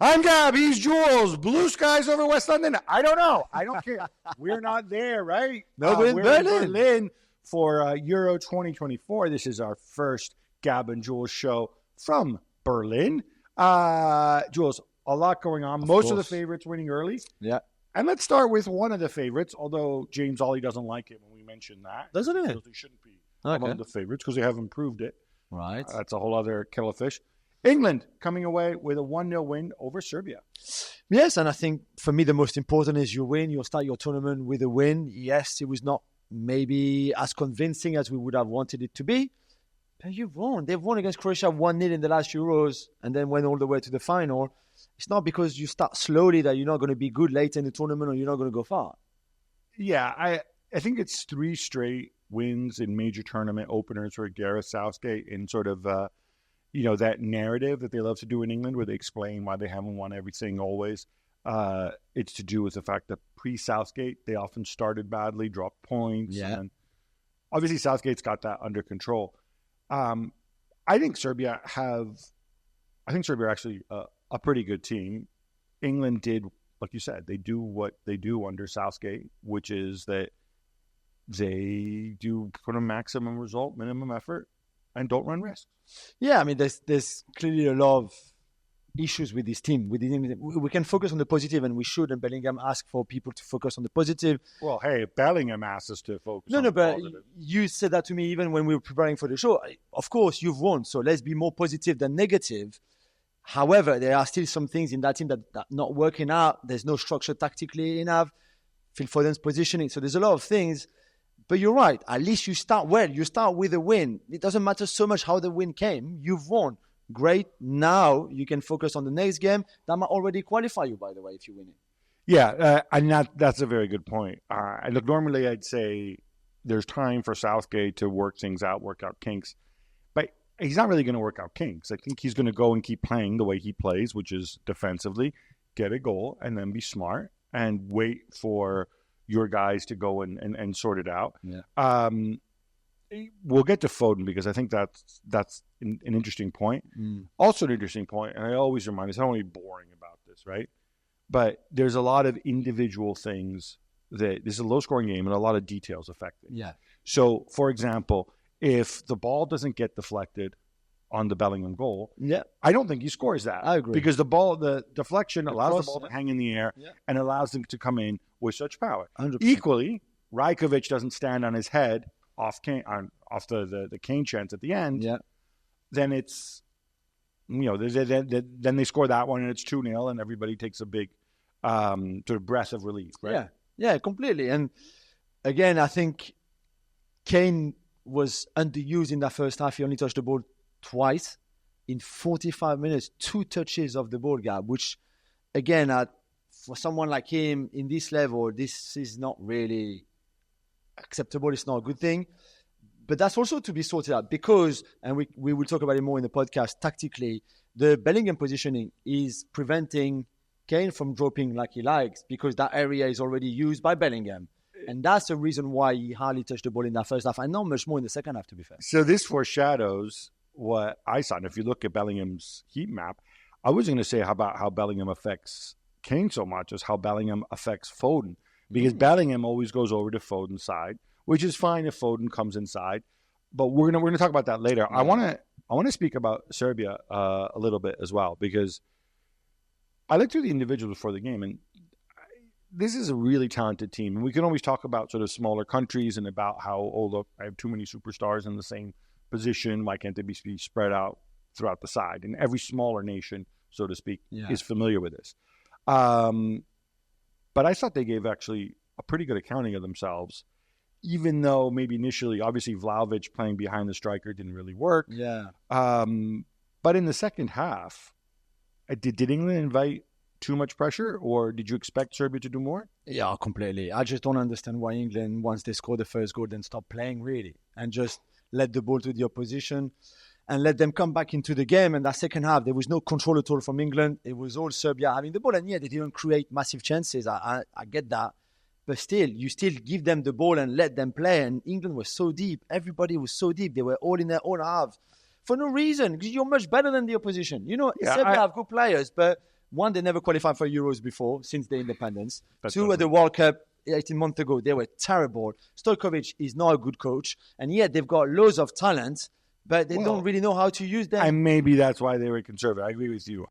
I'm Gab, he's Jules. Blue skies over West London. I don't know. I don't care. We're not there, right? No, we're in Berlin for Euro 2024. This is our first Gab and Jules show from Berlin. Jules, a lot going on. Most of the favorites winning early. Yeah. And let's start with one of the favorites, although James Ollie doesn't like it when we mention that. Doesn't it? Because they shouldn't be among the favorites because they haven't proved it. Right. That's a whole other kettle of fish. England coming away with a 1-0 win over Serbia. Yes, and I think for me the most important is you win. You'll start your tournament with a win. Yes, it was not maybe as convincing as we would have wanted it to be, but you've won. They've won against Croatia 1-0 in the last Euros and then went all the way to the final. It's not because you start slowly that you're not going to be good later in the tournament or you're not going to go far. Yeah, I think it's 3 straight wins in major tournament openers for Gareth Southgate in sort of that narrative that they love to do in England where they explain why they haven't won everything always. It's to do with the fact that pre-Southgate, they often started badly, dropped points. Yeah. And obviously, Southgate's got that under control. I think Serbia are actually a pretty good team. England did, like you said, they do what they do under Southgate, which is that they do put a maximum result, minimum effort, and don't run risks. Yeah, I mean, there's clearly a lot of issues with this team. We can focus on the positive, and we should. And Bellingham asked for people to focus on the positive. Well, hey, Bellingham asked us to focus on the positive. But you said that to me even when we were preparing for the show. Of course, you've won, so let's be more positive than negative. However, there are still some things in that team that are not working out. There's no structure tactically enough. Phil Foden's positioning. So there's a lot of things. But you're right. At least you start well. You start with a win. It doesn't matter so much how the win came. You've won. Great. Now you can focus on the next game. That might already qualify you, by the way, if you win it. Yeah, and that's a very good point. Look, normally I'd say there's time for Southgate to work things out, work out kinks. But he's not really going to work out kinks. I think he's going to go and keep playing the way he plays, which is defensively, get a goal, and then be smart and wait for your guys to go and sort it out. Yeah. We'll get to Foden because I think that's an interesting point. Also an interesting point, and I always remind us, I don't want to be boring about this, right? But there's a lot of individual things that this is a low-scoring game and a lot of details affect it. Yeah. So, for example, if the ball doesn't get deflected on the Bellingham goal, I don't think he scores that. I agree. Because the deflection allows the ball to hang in the air and allows them to come in with such power. 100%. Equally, Rajkovic doesn't stand on his head off the Kane chance at the end. Yeah. Then it's, then they score that one and it's 2-0 and everybody takes a big sort of breath of relief, right? Yeah, completely. And again, I think Kane was underused in that first half. He only touched the ball twice in 45 minutes, 2 touches of the ball, Gab, which, again, for someone like him in this level, this is not really acceptable. It's not a good thing. But that's also to be sorted out because, and we will talk about it more in the podcast, tactically, the Bellingham positioning is preventing Kane from dropping like he likes because that area is already used by Bellingham. And that's the reason why he hardly touched the ball in that first half and not much more in the second half, to be fair. So this foreshadows what I saw. And if you look at Bellingham's heat map, I wasn't going to say about how Bellingham affects Kane so much as how Bellingham affects Foden. Because Bellingham always goes over to Foden's side, which is fine if Foden comes inside. But we're gonna talk about that later. Yeah. I want to speak about Serbia a little bit as well because I looked through the individuals before the game, and this is a really talented team. And we can always talk about sort of smaller countries and about how, oh, look, I have too many superstars in the same position. Why can't they be spread out throughout the side? And every smaller nation, so to speak, is familiar with this. But I thought they gave actually a pretty good accounting of themselves, even though maybe initially, obviously, Vlahovic playing behind the striker didn't really work. Yeah. But in the second half, did England invite too much pressure, or did you expect Serbia to do more? Yeah, completely. I just don't understand why England, once they score the first goal, then stop playing really and just let the ball to the opposition and let them come back into the game. And that second half, there was no control at all from England. It was all Serbia having the ball. And yeah, they didn't create massive chances. I get that. But still, you still give them the ball and let them play. And England was so deep. Everybody was so deep. They were all in their own half for no reason because you're much better than the opposition. Serbia have good players, but One, they never qualified for Euros before since their independence. That's Two, at the World Cup 18 months ago, they were terrible. Stojkovic is not a good coach, and yet they've got loads of talent, but they don't really know how to use them. And maybe that's why they were conservative. I agree with you.